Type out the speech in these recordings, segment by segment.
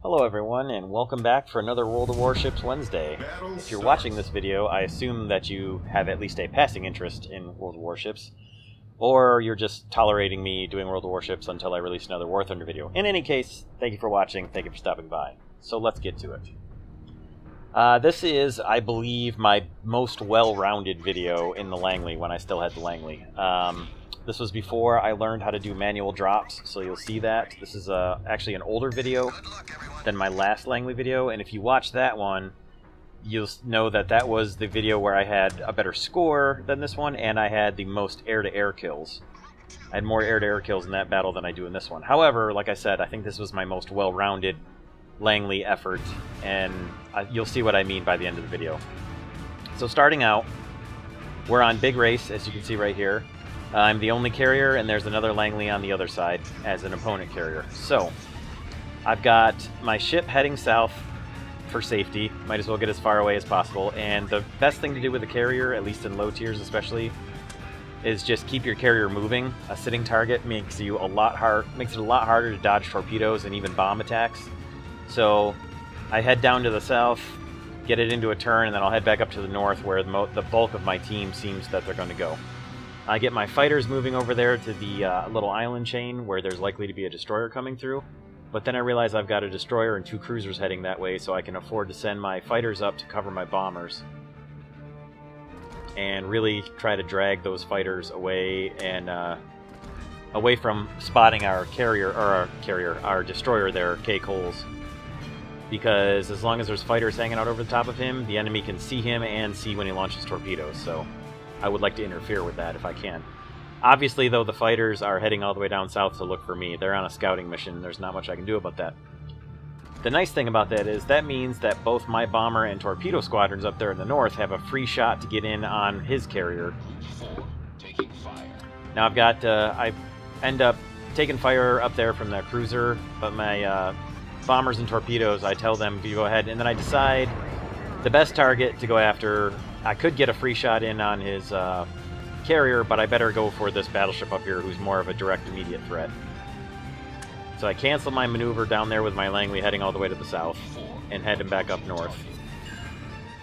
Hello everyone, and welcome back for another World of Warships Wednesday. If you're watching this video, I assume that you have at least a passing interest in World of Warships, or you're just tolerating me doing World of Warships until I release another War Thunder video. In any case, thank you for watching, thank you for stopping by. So let's get to it. This is, I believe, my most well-rounded video in the Langley when I still had the Langley. This was before I learned how to do manual drops, so you'll see that. This is actually an older video than my last Langley video, and if you watch that one, you'll know that that was the video where I had a better score than this one, and I had the most air-to-air kills. I had more air-to-air kills in that battle than I do in this one. However, like I said, I think this was my most well-rounded Langley effort, and you'll see what I mean by the end of the video. So starting out, we're on Big Race, as you can see right here. I'm the only carrier, and there's another Langley on the other side as an opponent carrier. So, I've got my ship heading south for safety. Might as well get as far away as possible. And the best thing to do with a carrier, at least in low tiers especially, is just keep your carrier moving. A sitting target makes it a lot harder to dodge torpedoes and even bomb attacks. So, I head down to the south, get it into a turn, and then I'll head back up to the north where the bulk of my team seems that they're going to go. I get my fighters moving over there to the little island chain where there's likely to be a destroyer coming through. But then I realize I've got a destroyer and 2 cruisers heading that way, so I can afford to send my fighters up to cover my bombers. And really try to drag those fighters away and away from spotting our our destroyer there, K. Coles. Because as long as there's fighters hanging out over the top of him, the enemy can see him and see when he launches torpedoes, so I would like to interfere with that if I can. Obviously, though, the fighters are heading all the way down south to look for me. They're on a scouting mission. There's not much I can do about that. The nice thing about that is that means that both my bomber and torpedo squadrons up there in the north have a free shot to get in on his carrier. Now I've got, I end up taking fire up there from the cruiser, but my bombers and torpedoes, I tell them to go ahead, and then I decide the best target to go after. I could get a free shot in on his carrier, but I better go for this battleship up here who's more of a direct immediate threat. So I cancel my maneuver down there with my Langley heading all the way to the south and heading back up north.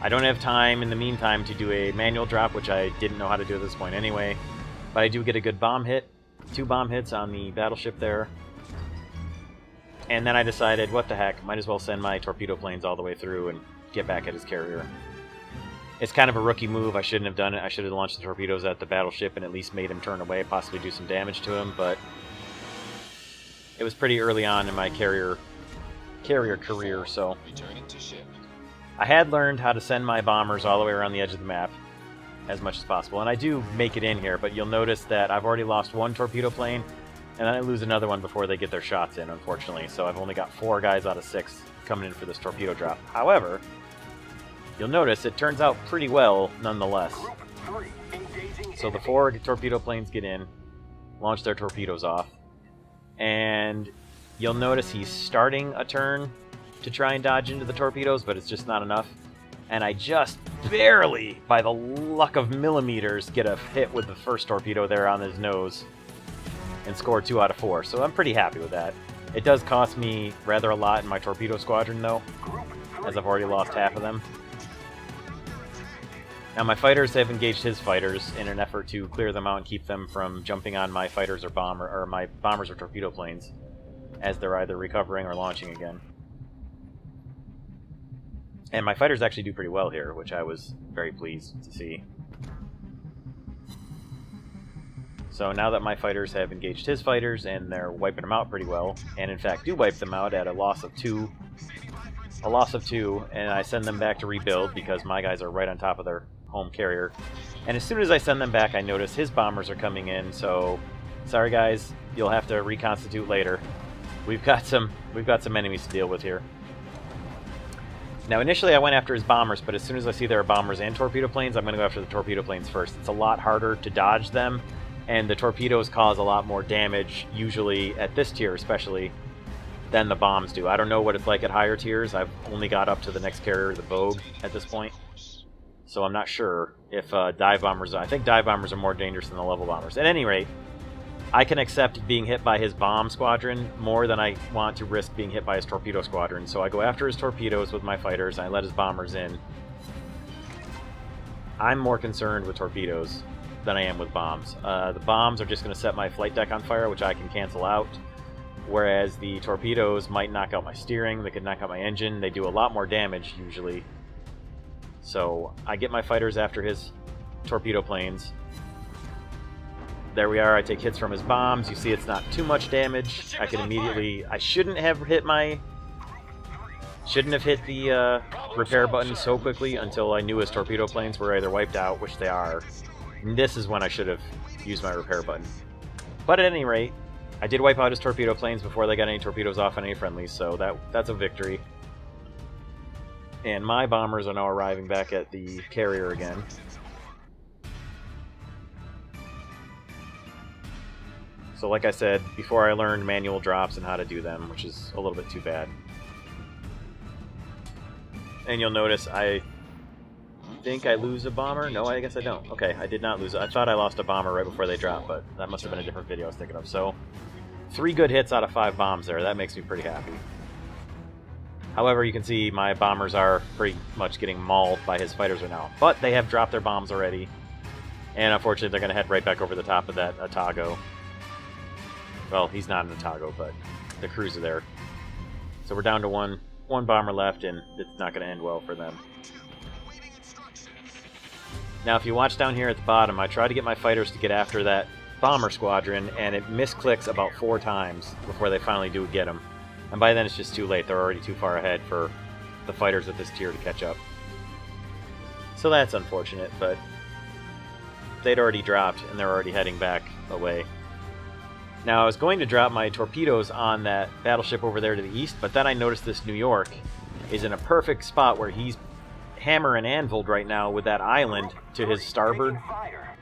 I don't have time in the meantime to do a manual drop, which I didn't know how to do at this point anyway, but I do get a good bomb hit, 2 bomb hits on the battleship there. And then I decided, what the heck, might as well send my torpedo planes all the way through and get back at his carrier. It's kind of a rookie move. I shouldn't have done it. I should have launched the torpedoes at the battleship and at least made him turn away, possibly do some damage to him, but it was pretty early on in my carrier career, so I had learned how to send my bombers all the way around the edge of the map as much as possible, and I do make it in here, but you'll notice that I've already lost 1 torpedo plane, and then I lose another one before they get their shots in, unfortunately, so I've only got 4 guys out of 6 coming in for this torpedo drop. However, you'll notice it turns out pretty well nonetheless. So the 4 torpedo planes get in, launch their torpedoes off, and you'll notice he's starting a turn to try and dodge into the torpedoes, but it's just not enough. And I just barely, by the luck of millimeters, get a hit with the first torpedo there on his nose and score 2 out of 4. So I'm pretty happy with that. It does cost me rather a lot in my torpedo squadron though, as I've already lost half of them. Now my fighters have engaged his fighters in an effort to clear them out and keep them from jumping on my fighters or my bombers or torpedo planes as they're either recovering or launching again. And my fighters actually do pretty well here, which I was very pleased to see. So now that my fighters have engaged his fighters and they're wiping them out pretty well, and in fact do wipe them out at a loss of 2, and I send them back to rebuild because my guys are right on top of their home carrier. And as soon as I send them back, I notice his bombers are coming in, so sorry guys, you'll have to reconstitute later. We've got some enemies to deal with here. Now initially I went after his bombers, but as soon as I see there are bombers and torpedo planes, I'm going to go after the torpedo planes first. It's a lot harder to dodge them, and the torpedoes cause a lot more damage, usually at this tier especially, than the bombs do. I don't know what it's like at higher tiers. I've only got up to the next carrier, the Bogue, at this point. So I'm not sure if dive bombers... I think dive bombers are more dangerous than the level bombers. At any rate, I can accept being hit by his bomb squadron more than I want to risk being hit by his torpedo squadron. So I go after his torpedoes with my fighters, and I let his bombers in. I'm more concerned with torpedoes than I am with bombs. The bombs are just going to set my flight deck on fire, which I can cancel out. Whereas the torpedoes might knock out my steering, they could knock out my engine. They do a lot more damage, usually. So I get my fighters after his torpedo planes. There we are, I take hits from his bombs. You see it's not too much damage. I can immediately... I shouldn't have hit the repair button so quickly until I knew his torpedo planes were either wiped out, which they are. And this is when I should have used my repair button. But at any rate, I did wipe out his torpedo planes before they got any torpedoes off on any friendlies, so that's a victory. And my bombers are now arriving back at the carrier again. So like I said, before I learned manual drops and how to do them, which is a little bit too bad. And you'll notice I think I lose a bomber. No, I guess I don't. Okay, I did not lose it. I thought I lost a bomber right before they dropped, but that must have been a different video I was thinking of. So, 3 good hits out of 5 bombs there. That makes me pretty happy. However, you can see my bombers are pretty much getting mauled by his fighters right now. But they have dropped their bombs already. And unfortunately, they're going to head right back over the top of that Otago. Well, he's not an Otago, but the cruiser there. So we're down to one bomber left, and it's not going to end well for them. Now, if you watch down here at the bottom, I try to get my fighters to get after that bomber squadron, and it misclicks about 4 times before they finally do get him. And by then it's just too late. They're already too far ahead for the fighters at this tier to catch up. So that's unfortunate, but they'd already dropped, and they're already heading back away. Now, I was going to drop my torpedoes on that battleship over there to the east, but then I noticed this New York is in a perfect spot where he's hammer and anviled right now with that island to his starboard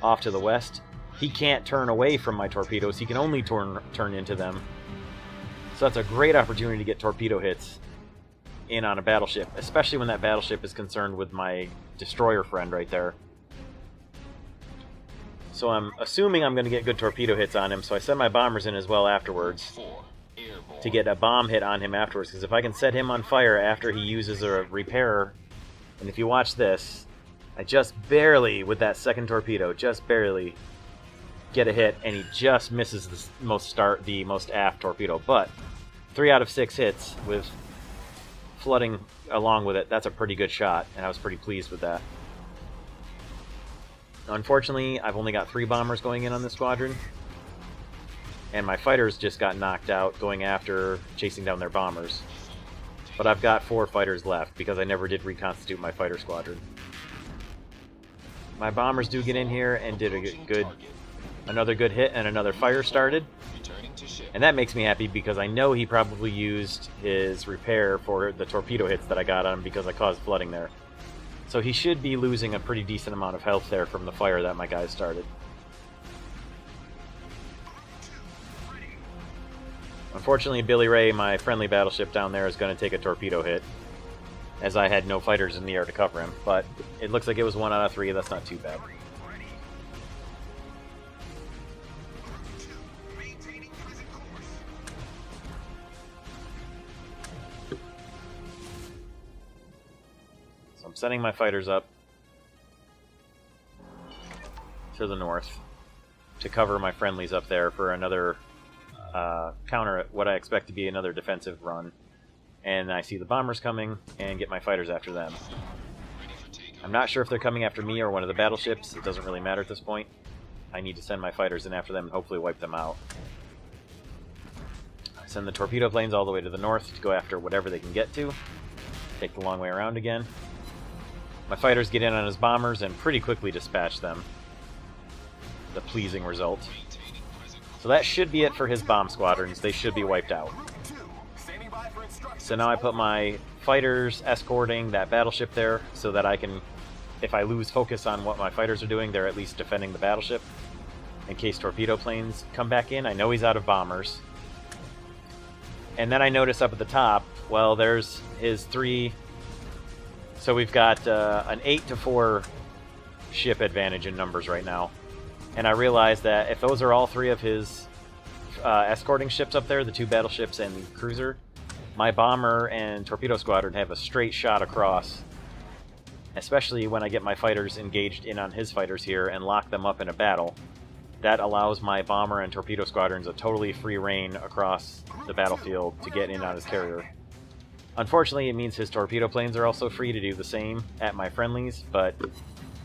off to the west. He can't turn away from my torpedoes. He can only turn into them. So that's a great opportunity to get torpedo hits in on a battleship, especially when that battleship is concerned with my destroyer friend right there. So I'm assuming I'm going to get good torpedo hits on him, so I send my bombers in as well afterwards to get a bomb hit on him afterwards, because if I can set him on fire after he uses a repair, and if you watch this, I just barely, with that second torpedo, just barely get a hit, and he just misses the most aft torpedo. But 3 out of 6 hits with flooding along with it, that's a pretty good shot, and I was pretty pleased with that. Unfortunately, I've only got 3 bombers going in on this squadron, and my fighters just got knocked out going after chasing down their bombers. But I've got 4 fighters left because I never did reconstitute my fighter squadron. My bombers do get in here and did another good hit, and another fire started. And that makes me happy because I know he probably used his repair for the torpedo hits that I got on him because I caused flooding there. So he should be losing a pretty decent amount of health there from the fire that my guys started. Unfortunately, Billy Ray, my friendly battleship down there, is going to take a torpedo hit, as I had no fighters in the air to cover him. But it looks like it was 1 out of 3. That's not too bad. So I'm setting my fighters up to the north to cover my friendlies up there for another counter what I expect to be another defensive run. And I see the bombers coming and get my fighters after them. I'm not sure if they're coming after me or one of the battleships. It doesn't really matter at this point. I need to send my fighters in after them and hopefully wipe them out. I send the torpedo planes all the way to the north to go after whatever they can get to. Take the long way around again. My fighters get in on his bombers and pretty quickly dispatch them. The pleasing result. So that should be it for his bomb squadrons. They should be wiped out. So now I put my fighters escorting that battleship there so that I can, if I lose focus on what my fighters are doing, they're at least defending the battleship in case torpedo planes come back in. I know he's out of bombers. And then I notice up at the top, well, there's his 3. So we've got an 8-4 ship advantage in numbers right now. And I realized that if those are all 3 of his escorting ships up there, the 2 battleships and the cruiser. My bomber and torpedo squadron have a straight shot across, especially when I get my fighters engaged in on his fighters here and lock them up in a battle. That allows my bomber and torpedo squadrons a totally free reign across the battlefield to get in on his carrier. Unfortunately, it means his torpedo planes are also free to do the same at my friendlies, but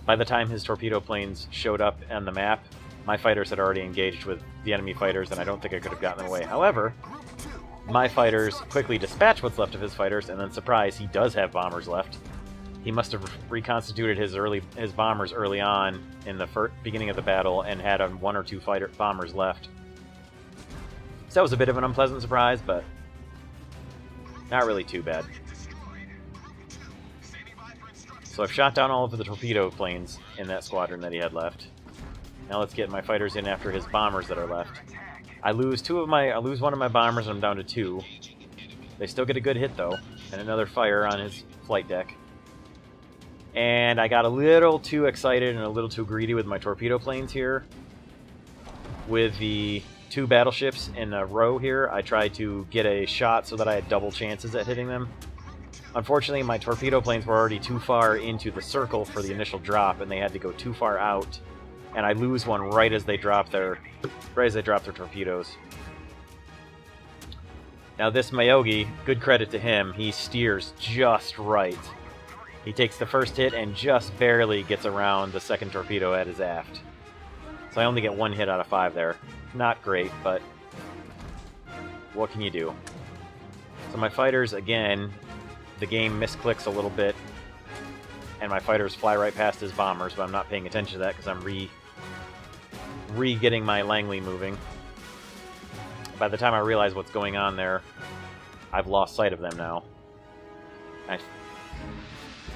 by the time his torpedo planes showed up on the map, my fighters had already engaged with the enemy fighters, and I don't think I could have gotten away. However, my fighters quickly dispatch what's left of his fighters, and then, surprise, he does have bombers left. He must have reconstituted his bombers early on in the beginning of the battle and had 1 or 2 bombers left. So that was a bit of an unpleasant surprise, but not really too bad. So I've shot down all of the torpedo planes in that squadron that he had left. Now let's get my fighters in after his bombers that are left. I lose one of my bombers and I'm down to 2. They still get a good hit though, and another fire on his flight deck. And I got a little too excited and a little too greedy with my torpedo planes here. With the 2 battleships in a row here, I tried to get a shot so that I had double chances at hitting them. Unfortunately, my torpedo planes were already too far into the circle for the initial drop, and they had to go too far out. And I lose one right as they drop their torpedoes. Now this Bogue, good credit to him, he steers just right. He takes the first hit and just barely gets around the second torpedo at his aft. So I only get 1 hit out of 5 there. Not great, but what can you do? So my fighters, again, the game misclicks a little bit, and my fighters fly right past his bombers, but I'm not paying attention to that because I'm re-getting my Langley moving. By the time I realize what's going on there, I've lost sight of them now. I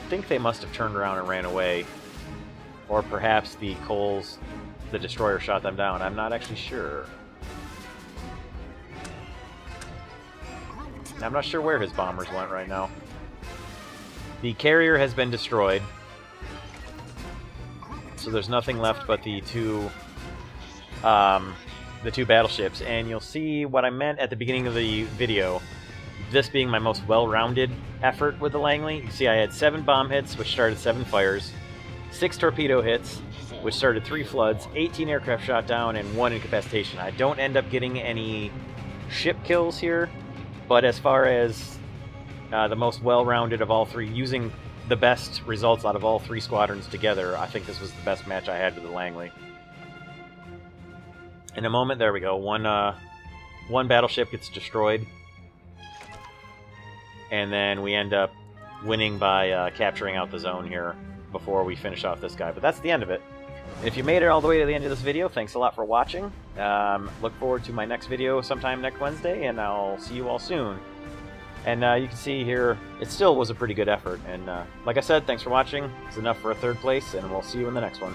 think they must have turned around and ran away, or perhaps the Coles, the destroyer, shot them down. I'm not actually sure. I'm not sure where his bombers went right now. The carrier has been destroyed, so there's nothing left but the two battleships. And you'll see what I meant at the beginning of the video. This being my most well-rounded effort with the Langley. You see I had 7 bomb hits, which started 7 fires, 6 torpedo hits, which started 3 floods, 18 aircraft shot down, and 1 incapacitation. I don't end up getting any ship kills here, but as far as the most well-rounded of all 3, using the best results out of all 3 squadrons together, I think this was the best match I had with the Langley. In a moment, there we go. One battleship gets destroyed, and then we end up winning by capturing out the zone here before we finish off this guy. But that's the end of it. And if you made it all the way to the end of this video, thanks a lot for watching. Look forward to my next video sometime next Wednesday, and I'll see you all soon. And you can see here, it still was a pretty good effort. And like I said, thanks for watching. It's enough for a 3rd place, and we'll see you in the next one.